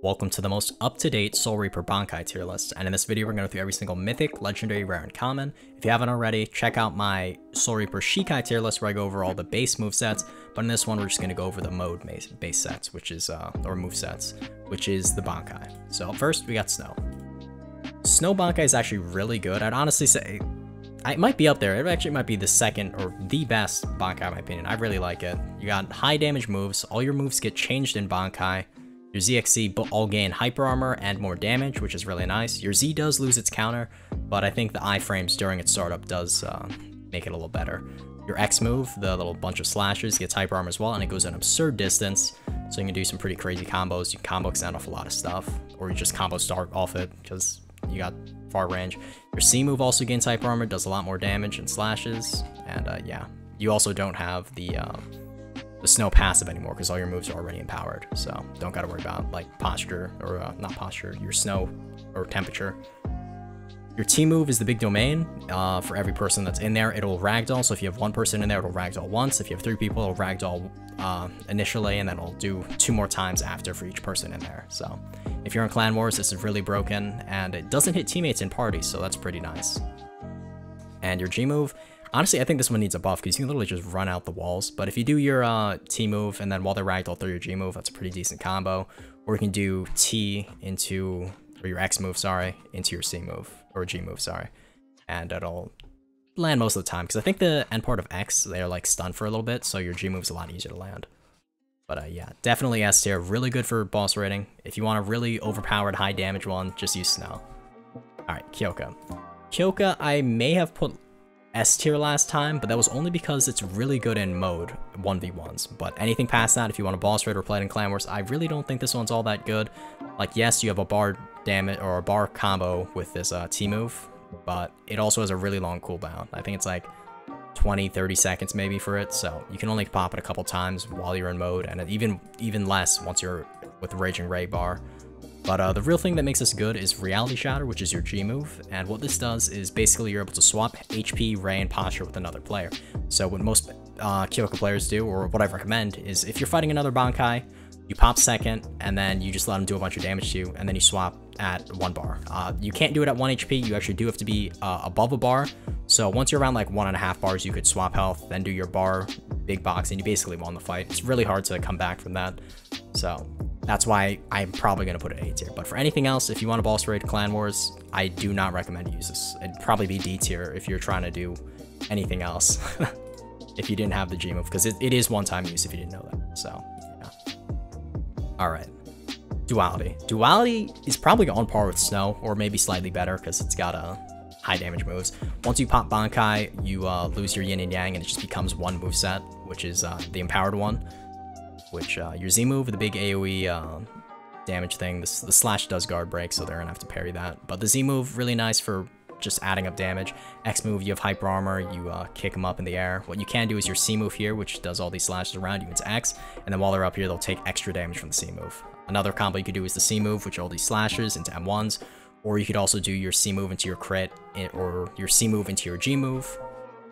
Welcome to the most up-to-date Soul Reaper Bankai tier list, and in this video we're going to go through every single Mythic, Legendary, Rare, and Common. If you haven't already, check out my Soul Reaper Shikai tier list where I go over all the base movesets, but in this one we're just going to go over the mode base sets, which is, or movesets, which is the Bankai. So first we got Snow. Snow Bankai is actually really good. I'd honestly say it might be up there. It actually might be the second or the best Bankai in my opinion. I really like it. You got high damage moves, all your moves get changed in Bankai. Your ZXC all gain hyper armor and more damage, which is really nice. Your Z does lose its counter, but I think the iframes during its startup does make it a little better. Your X move, the little bunch of slashes, gets hyper armor as well, and it goes an absurd distance, so you can do some pretty crazy combos. You can combo extend off a lot of stuff, or you just combo start off it, because you got far range. Your C move also gains hyper armor, does a lot more damage and slashes, and yeah. You also don't have the Snow passive anymore because all your moves are already empowered, so don't gotta worry about like posture or not posture, your snow or temperature. Your T move is the big domain. For every person that's in there, it'll ragdoll. So if you have one person in there, it'll ragdoll once. If you have 3 people, it'll ragdoll initially, and then it'll do 2 more times after for each person in there. So if you're in Clan Wars, this is really broken, and it doesn't hit teammates in parties, so that's pretty nice. And your G move, honestly, I think this one needs a buff because you can literally just run out the walls. But if you do your T move and then while they're ragdoll through your G move, that's a pretty decent combo. Or you can do T into, or your X move, sorry, into your C move, or G move, sorry. And it'll land most of the time because I think the end part of X, they're like stunned for a little bit, so your G move's a lot easier to land. But yeah, definitely S tier, really good for boss rating. If you want a really overpowered high damage one, just use Snow. Alright, Kyoka. Kyoka, I may have put S tier last time, but that was only because it's really good in mode 1v1s. But anything past that, if you want a boss raid or play it in Clan Wars, I really don't think this one's all that good. Like, yes, you have a bar damage or a bar combo with this T move, but it also has a really long cooldown. I think it's like 20-30 seconds maybe for it, so you can only pop it a couple times while you're in mode, and even less once you're with the Raging Ray bar. But the real thing that makes this good is Reality Shatter, which is your G move, and what this does is basically you're able to swap HP, Ray, and posture with another player. So what most Kyoka players do, or what I recommend, is if you're fighting another Bankai, you pop second, and then you just let them do a bunch of damage to you, and then you swap at 1 bar. You can't do it at 1 HP, you actually do have to be above a bar, so once you're around like 1.5 bars, you could swap health, then do your bar, big box, and you basically won the fight. It's really hard to come back from that, so that's why I'm probably going to put it A tier. But for anything else, if you want a boss raid Clan Wars, I do not recommend you use this. It'd probably be D tier if you're trying to do anything else. If you didn't have the G move, because it is one-time use if you didn't know that. So, yeah. Alright. Duality. Duality is probably on par with Snow, or maybe slightly better, because it's got high damage moves. Once you pop Bankai, you lose your Yin and Yang, and it just becomes one moveset, which is the empowered one. Which your Z move, the big AoE damage thing, the slash does guard break, so they're gonna have to parry that. But the Z move, really nice for just adding up damage. X move, you have hyper armor, you kick them up in the air. What you can do is your C move here, which does all these slashes around you into X, and then while they're up here, they'll take extra damage from the C move. Another combo you could do is the C move, which are all these slashes into M1s, or you could also do your C move into your crit, or your C move into your G move,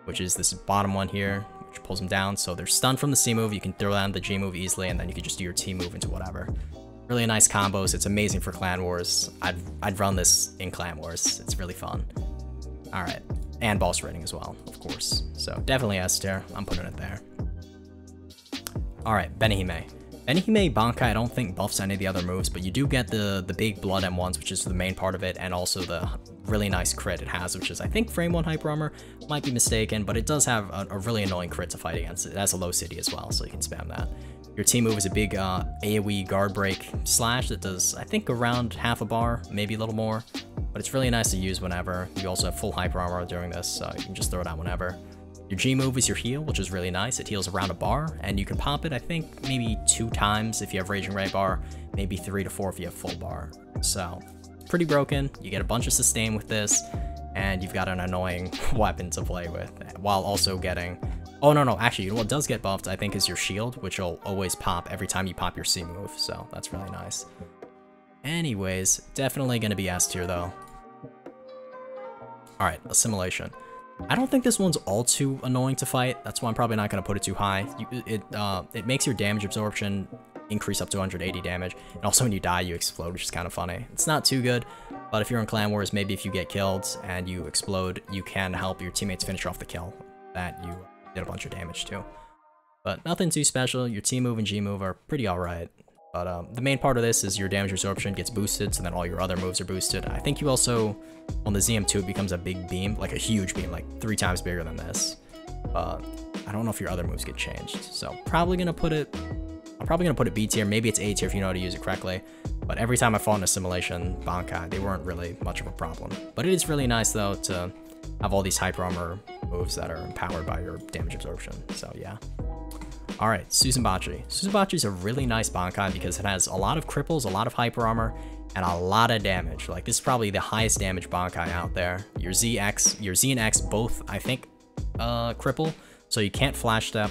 which is this bottom one here, which pulls them down. So they're stunned from the C move, you can throw down the G move easily, and then you can just do your T move into whatever. Really nice combos, it's amazing for Clan Wars. I'd run this in Clan Wars, it's really fun. Alright, and boss rating as well, of course. So definitely S tier, I'm putting it there. Alright, Benihime. Benihime Bankai, I don't think buffs any of the other moves, but you do get the big blood M1s, which is the main part of it, and also the really nice crit it has, which is, I think, frame 1 hyper armor. Might be mistaken, but it does have a really annoying crit to fight against. It has a low city as well, so you can spam that. Your T move is a big AoE guard break slash that does, I think, around half a bar, maybe a little more, but it's really nice to use whenever. You also have full hyper armor during this, so you can just throw it out whenever. Your G move is your heal, which is really nice. It heals around a bar, and you can pop it, I think, maybe 2 times if you have Raging Ray bar, maybe 3 to 4 if you have full bar. So, pretty broken. You get a bunch of sustain with this, and you've got an annoying weapon to play with, while also getting... Oh, no, actually, you know what does get buffed, I think, is your shield, which will always pop every time you pop your C move, so that's really nice. Anyways, definitely going to be S tier, though. Alright, Assimilation. I don't think this one's all too annoying to fight. That's why I'm probably not going to put it too high. It makes your damage absorption increase up to 180 damage. And also when you die, you explode, which is kind of funny. It's not too good, but if you're in Clan Wars, maybe if you get killed and you explode, you can help your teammates finish off the kill that you did a bunch of damage to. But nothing too special. Your T move and G move are pretty alright. But the main part of this is your damage absorption gets boosted, so then all your other moves are boosted. I think you also, on the ZM2, it becomes a big beam, like a huge beam, like 3 times bigger than this. But I don't know if your other moves get changed. So I'm probably gonna put it B tier. Maybe it's A tier if you know how to use it correctly. But every time I fought in a simulation Bankai, they weren't really much of a problem. But it is really nice though to have all these hyper armor moves that are empowered by your damage absorption. So yeah. Alright, Susanbachi. Susanbachi is a really nice Bankai because it has a lot of cripples, a lot of hyper armor, and a lot of damage. Like, this is probably the highest damage Bankai out there. Your Z and X both, I think, cripple, so you can't flash step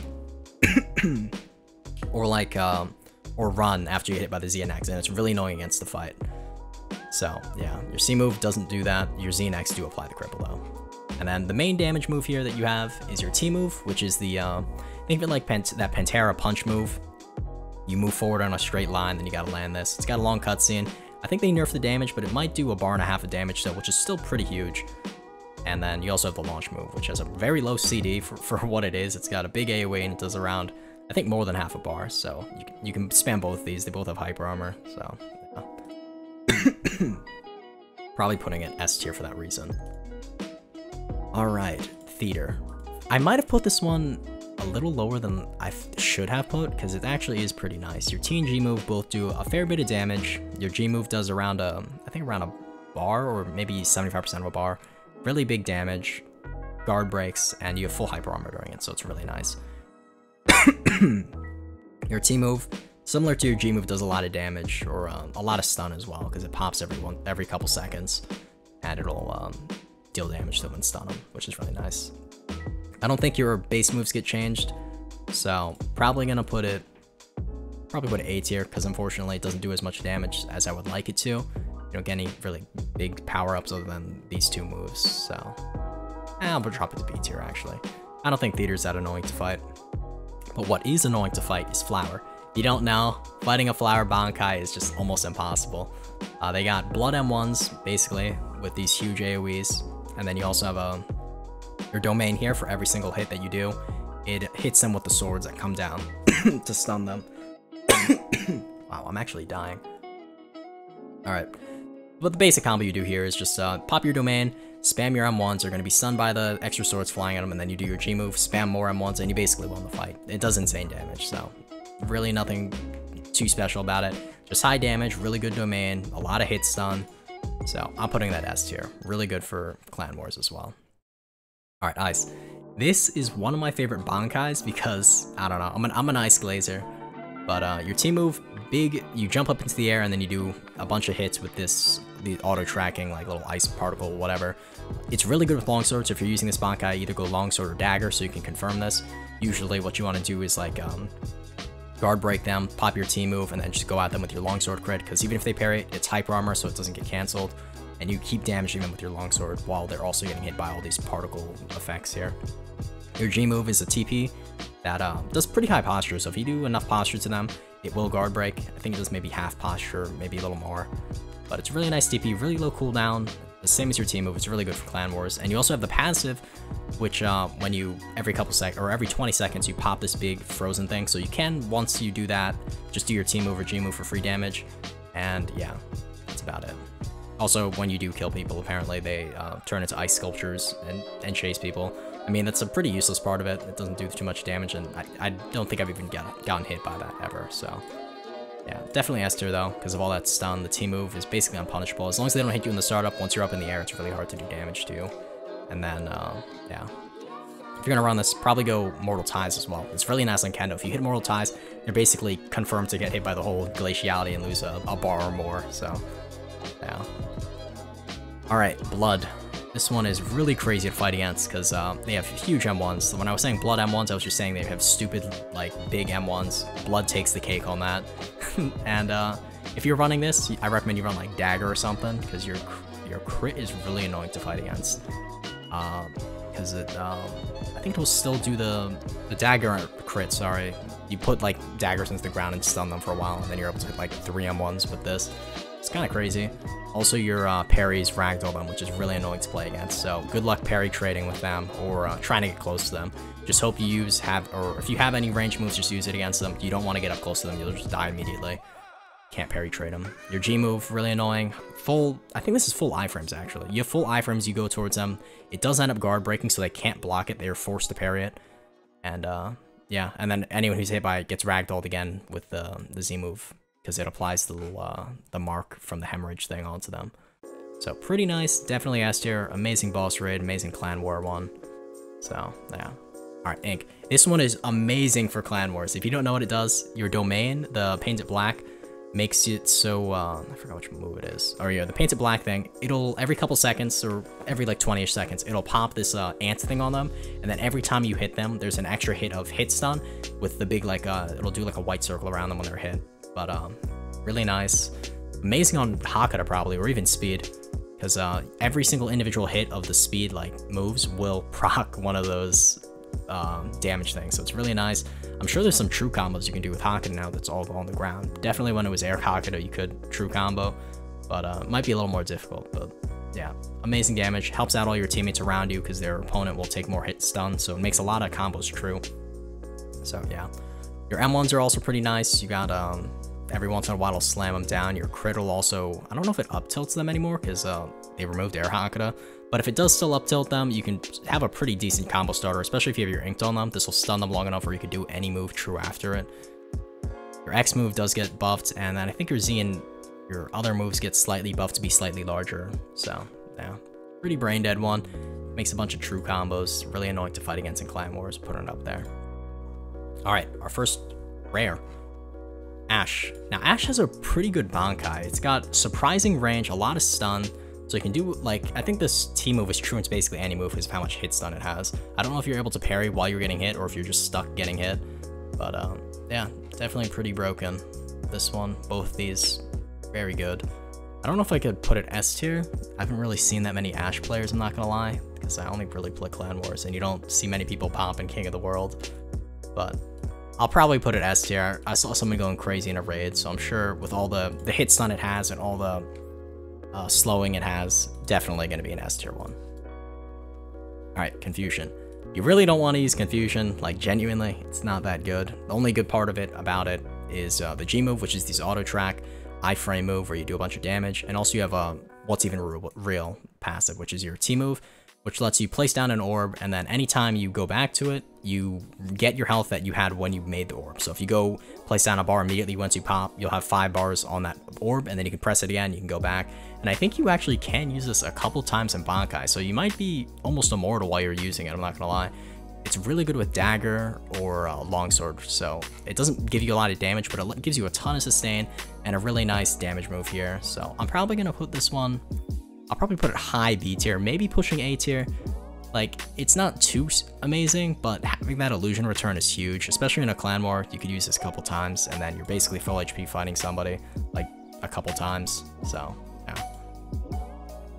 or run after you get hit by the Z and X, and it's really annoying against the fight. So yeah, your C move doesn't do that. Your Z and X do apply the cripple though. And then the main damage move here that you have is your T move, which is the think of it like that Pantera punch move. You move forward on a straight line, then you gotta land this. It's got a long cutscene. I think they nerfed the damage, but it might do 1.5 bars of damage still, which is still pretty huge. And then you also have the launch move, which has a very low CD for what it is. It's got a big AoE and it does around, I think, more than half a bar. So you can spam both these. They both have hyper armor. So yeah. Probably putting it S tier for that reason. All right, Theater. I might have put this one a little lower than I should have put, because it actually is pretty nice. Your T and G move both do a fair bit of damage. Your G move does around I think around a bar, or maybe 75% of a bar. Really big damage, guard breaks, and you have full hyper armor during it, so it's really nice. Your T move, similar to your G move, does a lot of damage, or a lot of stun as well, because it pops every couple seconds, and it'll deal damage to them and stun them, which is really nice. I don't think your base moves get changed, so probably gonna put it A tier, because unfortunately it doesn't do as much damage as I would like it to. You don't get any really big power-ups other than these 2 moves, so I'll drop it to B tier actually. I don't think Theater's that annoying to fight. But what is annoying to fight is Flower. If you don't know, fighting a Flower Bankai is just almost impossible. They got blood M1s, basically, with these huge AoEs, and then you also have your domain here for every single hit that you do. It hits them with the swords that come down to stun them. Wow, I'm actually dying. Alright, but the basic combo you do here is just pop your domain, spam your M1s, they're going to be stunned by the extra swords flying at them, and then you do your G move, spam more M1s, and you basically won the fight. It does insane damage, so really nothing too special about it. Just high damage, really good domain, a lot of hit stun. So I'm putting that S tier. Really good for Clan Wars as well. Alright, Ice. This is one of my favorite Bankais because, I don't know, I'm an Ice Glazer. But your T move, big, you jump up into the air and then you do a bunch of hits with the auto-tracking, like little ice particle, whatever. It's really good with longsword, so if you're using this Bankai, either go longsword or dagger, so you can confirm this. Usually what you want to do is like guard break them, pop your T move, and then just go at them with your longsword crit, because even if they parry, it's hyper armor, so it doesn't get cancelled, and you keep damaging them with your longsword while they're also getting hit by all these particle effects here. Your G move is a TP that does pretty high posture, so if you do enough posture to them, it will guard break. I think it does maybe half posture, maybe a little more. But it's really nice TP, really low cooldown, the same as your T move. It's really good for Clan Wars. And you also have the passive, which when you, every 20 seconds, you pop this big frozen thing. So you can, once you do that, just do your T move or G move for free damage. And yeah, that's about it. Also, when you do kill people, apparently they turn into ice sculptures and chase people. I mean, that's a pretty useless part of it. It doesn't do too much damage, and I don't think I've even gotten hit by that ever, so... Yeah, definitely S tier though, because of all that stun. The T move is basically unpunishable. As long as they don't hit you in the startup, once you're up in the air, it's really hard to do damage to you. And then, yeah. If you're gonna run this, probably go Mortal Ties as well. It's really nice on Kendo. If you hit Mortal Ties, you're basically confirmed to get hit by the whole glaciality and lose a bar or more, so... Yeah. Alright, Blood. This one is really crazy to fight against because they have huge M1s. So when I was saying Blood M1s, I was just saying they have stupid, like, big M1s. Blood takes the cake on that. And if you're running this, I recommend you run, like, Dagger or something because your crit is really annoying to fight against. Because I think it will still do the Dagger crit, sorry. you put like daggers into the ground and stun them for a while, and then you're able to hit like 3M1s with this. It's kind of crazy. Also, your parries ragdoll them, which is really annoying to play against. So good luck parry trading with them or trying to get close to them. Just hope you or if you have any range moves, just use it against them. You don't want to get up close to them; you'll just die immediately. Can't parry trade them. Your G move, really annoying. I think this is full iframes actually. You have full iframes, you go towards them. It does end up guard breaking, so they can't block it. They're forced to parry it. And yeah, and then anyone who's hit by it gets ragdolled again with the Z move, because it applies the mark from the hemorrhage thing onto them. So pretty nice, definitely S tier, amazing boss raid, amazing clan war one. So yeah. Alright, Ink. This one is amazing for clan wars. If you don't know what it does, your domain, the painted black, makes it so, I forgot which move it is. Oh yeah, the painted black thing, it'll, every couple seconds, or every like 20-ish seconds, it'll pop this ant thing on them, and then every time you hit them, there's an extra hit of hit stun with the big like, it'll do like a white circle around them when they're hit. But really nice. Amazing on Hakata probably, or even speed, because every single individual hit of the speed like moves will proc one of those damage things, so it's really nice. I'm sure there's some true combos you can do with Hakata now that's all on the ground. Definitely when it was air Hakata you could true combo, but it might be a little more difficult. But yeah, amazing damage, helps out all your teammates around you because their opponent will take more hit stun, so it makes a lot of combos true. So yeah, your M1s are also pretty nice. You got every once in a while it'll slam them down. Your crit will also, I don't know if it up tilts them anymore because they removed air Hakata. But if it does still up tilt them, you can have a pretty decent combo starter, especially if you have your inked on them. This will stun them long enough where you can do any move true after it. Your X move does get buffed, and then I think your Z and your other moves get slightly buffed to be slightly larger. So yeah, pretty brain dead one. Makes a bunch of true combos. Really annoying to fight against in clan wars. Putting it up there. All right, our first rare. Ash. Now Ash has a pretty good Bankai. It's got surprising range, a lot of stun. So you can do, like, I think this T move is true, it's basically any move because of how much hit stun it has. I don't know if you're able to parry while you're getting hit or if you're just stuck getting hit. But yeah, definitely pretty broken. This one, both these, very good. I don't know if I could put it S tier. I haven't really seen that many Ash players, I'm not gonna lie, because I only really play Clan Wars and you don't see many people pop in King of the World. But I'll probably put it S tier. I saw someone going crazy in a raid, so I'm sure with all the hit stun it has and all the slowing it has, definitely going to be an S tier one. Alright, Confusion. You really don't want to use Confusion, like genuinely, it's not that good. The only good part of it about it is the G move, which is this auto track iframe move where you do a bunch of damage, and also you have what's even real passive, which is your T move, which lets you place down an orb, and then anytime you go back to it, you get your health that you had when you made the orb. So if you go place down a bar immediately once you pop, you'll have 5 bars on that orb, and then you can press it again, you can go back. And I think you actually can use this a couple times in Bankai, so you might be almost immortal while you're using it, I'm not gonna lie. It's really good with dagger or longsword, so it doesn't give you a lot of damage, but it gives you a ton of sustain and a really nice damage move here. So I'm probably gonna put this one, I'll probably put it high B tier, maybe pushing A tier. Like, it's not too amazing, but having that illusion return is huge, especially in a clan war. You could use this a couple times, and then you're basically full HP fighting somebody, like, a couple times, so, yeah.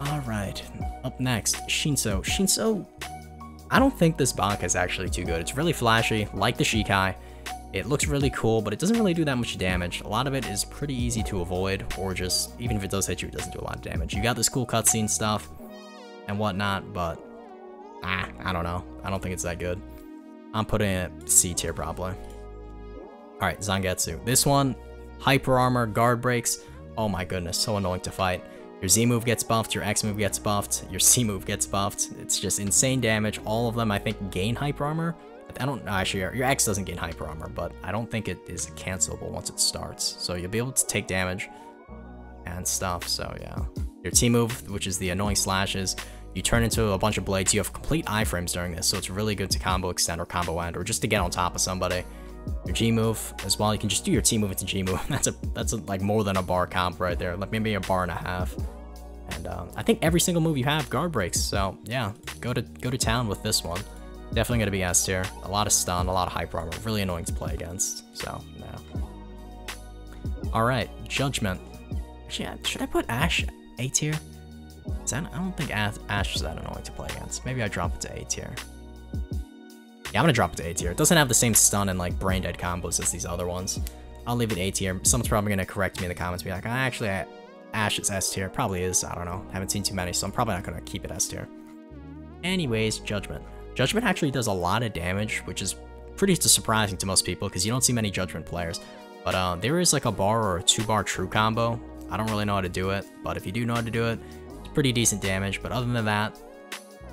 Alright, up next, Shinso. Shinso, I don't think this Bankai is actually too good. It's really flashy, like the Shikai. It looks really cool, but it doesn't really do that much damage. A lot of it is pretty easy to avoid, or just, even if it does hit you, it doesn't do a lot of damage. You got this cool cutscene stuff and whatnot, but I don't know. I don't think it's that good. I'm putting it C tier probably. Alright, Zangetsu. This one, hyper armor, guard breaks. Oh my goodness, so annoying to fight. Your Z move gets buffed, your X move gets buffed, your C move gets buffed. It's just insane damage. All of them, I think, gain hyper armor. I don't know, actually, your X doesn't gain hyper armor, but I don't think it is cancelable once it starts. So you'll be able to take damage and stuff, so yeah. Your T move, which is the annoying slashes, you turn into a bunch of blades. You have complete iframes during this, so it's really good to combo extend or combo end, or just to get on top of somebody. Your G move as well, you can just do your T move into G move. That's like more than a bar comp right there, like maybe a bar and a half. And I think every single move you have guard breaks, so yeah, go to town with this one. Definitely gonna be S tier. A lot of stun, a lot of hyper armor, really annoying to play against. So yeah. All right, Judgment. Actually, should I put Ash A tier? I don't think Ash is that annoying to play against. Maybe I drop it to A tier. Yeah, I'm gonna drop it to A tier. It doesn't have the same stun and like brain dead combos as these other ones. I'll leave it A tier. Someone's probably gonna correct me in the comments, be like, actually, Ash is S tier. Probably is. I don't know. Haven't seen too many, so I'm probably not gonna keep it S tier. Anyways, Judgment. Judgment actually does a lot of damage, which is pretty surprising to most people because you don't see many Judgment players. But there is like a bar or a 2-bar true combo. I don't really know how to do it, but if you do know how to do it, it's pretty decent damage. But other than that,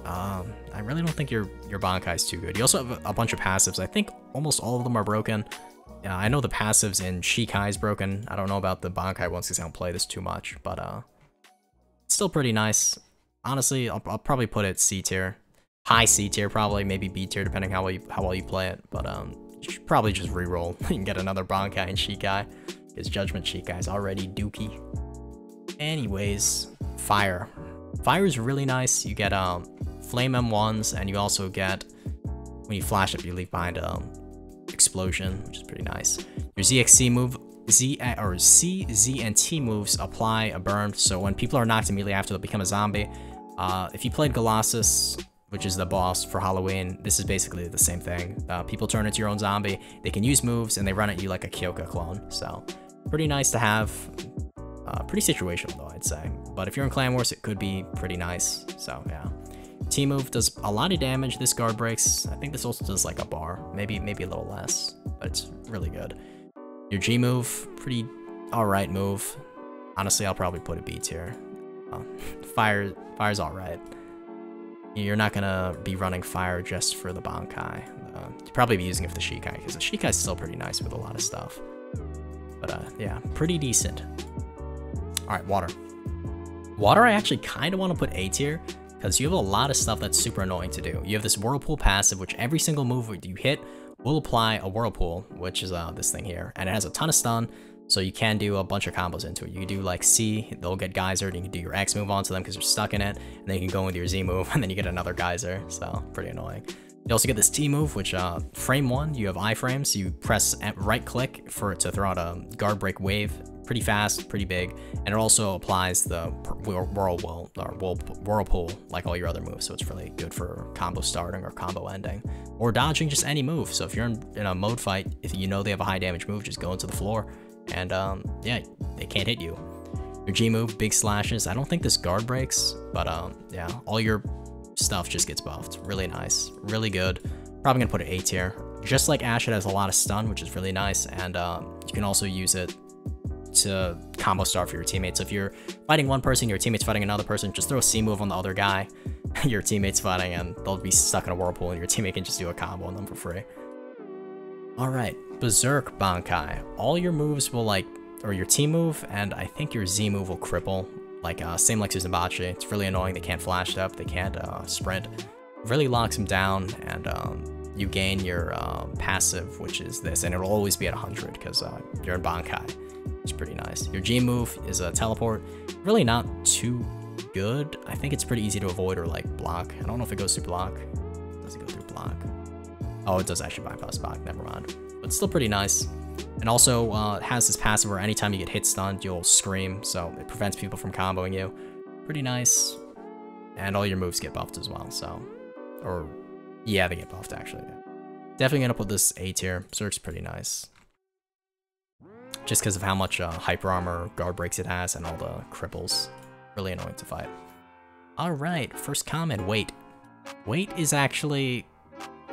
I really don't think your Bankai is too good. You also have a bunch of passives. I think almost all of them are broken. Yeah, I know the passives in Shikai is broken. I don't know about the Bankai ones because I don't play this too much, but it's still pretty nice. Honestly, I'll probably put it C tier. High C tier probably, maybe B tier depending how well you play it. But you should probably just reroll and get another Bankai and Shikai. His Judgment Shikai is already dookie. Anyways, Fire. Fire is really nice. You get Flame M1s, and you also get, when you flash up, you leave behind Explosion, which is pretty nice. Your ZXC move, C, Z, and T moves apply a burn, so when people are knocked immediately after, they'll become a zombie. If you played Colossus, which is the boss for Halloween, this is basically the same thing. People turn into your own zombie, they can use moves, and they run at you like a Kyoka clone, so pretty nice to have. Pretty situational though, I'd say. But if you're in Clan Wars, it could be pretty nice, so yeah. T-move does a lot of damage. This guard breaks. I think this also does like a bar, maybe a little less, but it's really good. Your G-move, pretty alright move. Honestly, I'll probably put a B tier. Fire's alright. You're not gonna be running Fire just for the Bankai. You'd probably be using it for the Shikai, because the Shikai is still pretty nice with a lot of stuff. But yeah, pretty decent. Alright, Water. Water I actually kind of want to put A tier, because you have a lot of stuff that's super annoying to do. You have this Whirlpool passive, which every single move you hit will apply a Whirlpool, which is this thing here. And it has a ton of stun, so you can do a bunch of combos into it. You can do like C, they'll get Geysered, and you can do your X move onto them because you're stuck in it, and then you can go into your Z move, and then you get another Geyser, so pretty annoying. You also get this T move, which frame 1, you have iframes, you press right click for it to throw out a guard break wave. Pretty fast, pretty big, and it also applies the Whirlpool like all your other moves, so it's really good for combo starting or combo ending, or dodging just any move. So if you're in a mode fight, if you know they have a high damage move, just go into the floor, and yeah, they can't hit you. Your G move, big slashes. I don't think this guard breaks, but yeah, all your stuff just gets buffed. Really nice, really good. Probably gonna put it A tier. Just like Ash, it has a lot of stun, which is really nice, and you can also use it to combo star for your teammates. So if you're fighting one person, your teammate's fighting another person, just throw a C move on the other guy your teammate's fighting, and they'll be stuck in a whirlpool, and your teammate can just do a combo on them for free. Alright, Berserk Bankai. All your moves will like, or your T move, and I think your Z move will cripple. Like, same like Suzumachi. It's really annoying. They can't flash up, they can't sprint. It really locks them down, and you gain your passive, which is this, and it'll always be at 100 because you're in Bankai. It's pretty nice. Your G move is a teleport. Really not too good. I think it's pretty easy to avoid or like block. I don't know if it goes through block. Does it go through block? Oh, it does actually bypass block. Never mind. But it's still pretty nice. And also it has this passive where anytime you get hit stunned, you'll scream. So it prevents people from comboing you. Pretty nice. And all your moves get buffed as well. So, or yeah, they get buffed actually. Definitely gonna put this A tier. Berserk's pretty nice. Just because of how much hyper armor, guard breaks it has, and all the cripples. Really annoying to fight. Alright, first comment, Weight. Weight is actually,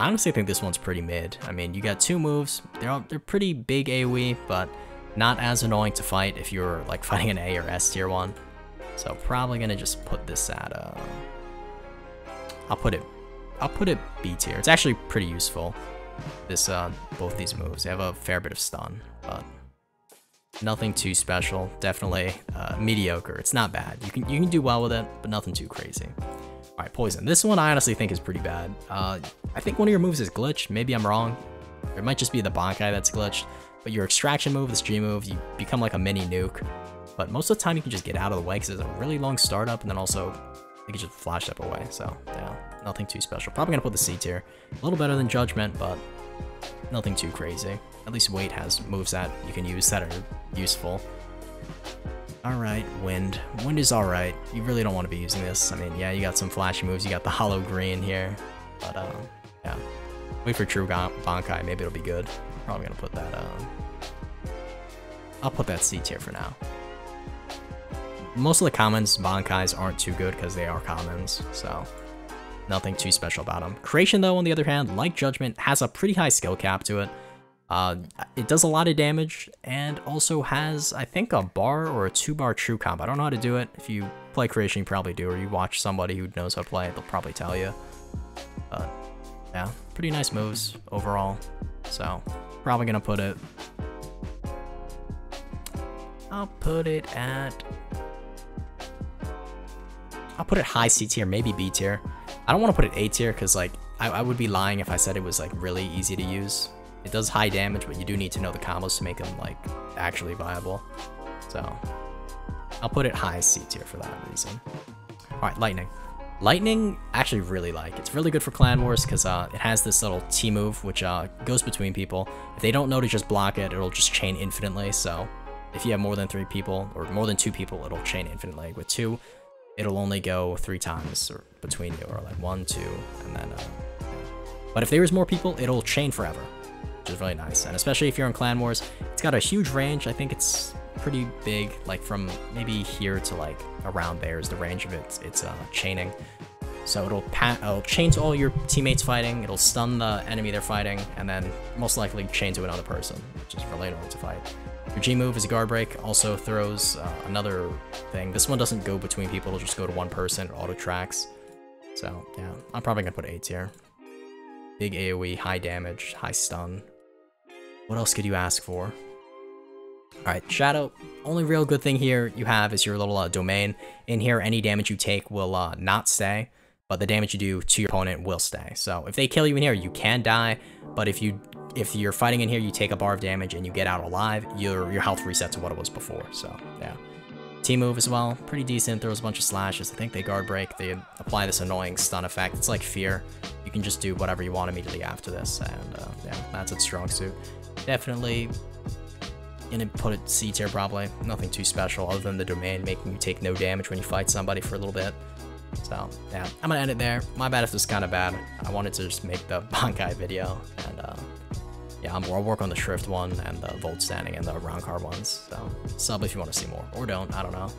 I honestly think this one's pretty mid. I mean, you got two moves, they're pretty big AoE, but not as annoying to fight if you're like fighting an A or S tier one. So probably gonna just put this at, I'll put it B tier. It's actually pretty useful, this, both these moves. They have a fair bit of stun, but nothing too special. Definitely mediocre. It's not bad. You can do well with it, but nothing too crazy. All right, Poison. This one I honestly think is pretty bad. I think one of your moves is glitched. Maybe I'm wrong. It might just be the Bankai that's glitched. But your extraction move, this G move, you become like a mini nuke. But most of the time you can just get out of the way because it's a really long startup, and then also you can just flash up away. So yeah, nothing too special. Probably gonna put the C tier. A little better than Judgment, but nothing too crazy. At least Weight has moves that you can use that are useful. Alright, Wind. Wind is alright. You really don't want to be using this. I mean, yeah, you got some flashy moves. You got the hollow green here. But, yeah. Wait for true Bankai, maybe it'll be good. Probably gonna put that, I'll put that C tier for now. Most of the commons, Bankais, aren't too good because they are commons, so nothing too special about them. Creation, though, on the other hand, like Judgment, has a pretty high skill cap to it. It does a lot of damage, and also has, I think, a bar or a 2-bar true comp. I don't know how to do it. If you play Creation, you probably do, or you watch somebody who knows how to play it, they'll probably tell you. But, yeah, pretty nice moves overall. So, probably gonna put it... I'll put it high C tier, maybe B tier. I don't want to put it A tier because, like, I would be lying if I said it was, like, really easy to use. It does high damage, but you do need to know the combos to make them, like, actually viable. So, I'll put it high C tier for that reason. Alright, Lightning. Lightning, actually really like. It's really good for Clan Wars because it has this little T move, which goes between people. If they don't know to just block it, it'll just chain infinitely. So, if you have more than 3 people, or more than 2 people, it'll chain infinitely. With 2, it'll only go 3 times or between you, or like 1, 2, and then, but if there's more people, it'll chain forever, which is really nice. And especially if you're in Clan Wars, it's got a huge range. I think it's pretty big, like from maybe here to like around there is the range of it. It's chaining. So it'll chain to all your teammates fighting, it'll stun the enemy they're fighting, and then most likely chain to another person, which is really annoying to fight. Your G move is a guard break, also throws another thing. This one doesn't go between people, it'll just go to one person, it auto tracks. So yeah, I'm probably gonna put A tier. Big AoE, high damage, high stun. What else could you ask for? Alright, Shadow, only real good thing here you have is your little domain. In here, any damage you take will not stay, but the damage you do to your opponent will stay. So if they kill you in here, you can die, but if you're fighting in here, you take a bar of damage and you get out alive, your health resets to what it was before. So yeah, T move as well, pretty decent. Throws a bunch of slashes. I think they guard break. They apply this annoying stun effect. It's like Fear. You can just do whatever you want immediately after this, and yeah, that's its strong suit. Definitely gonna put it C tier probably. Nothing too special other than the domain making you take no damage when you fight somebody for a little bit. So yeah, I'm gonna end it there. My bad if this is kind of bad. I wanted to just make the Bankai video, and yeah, I'll work on the Shrift one and the Volt Standing and the Round Card ones. So sub if you want to see more, or don't. I don't know.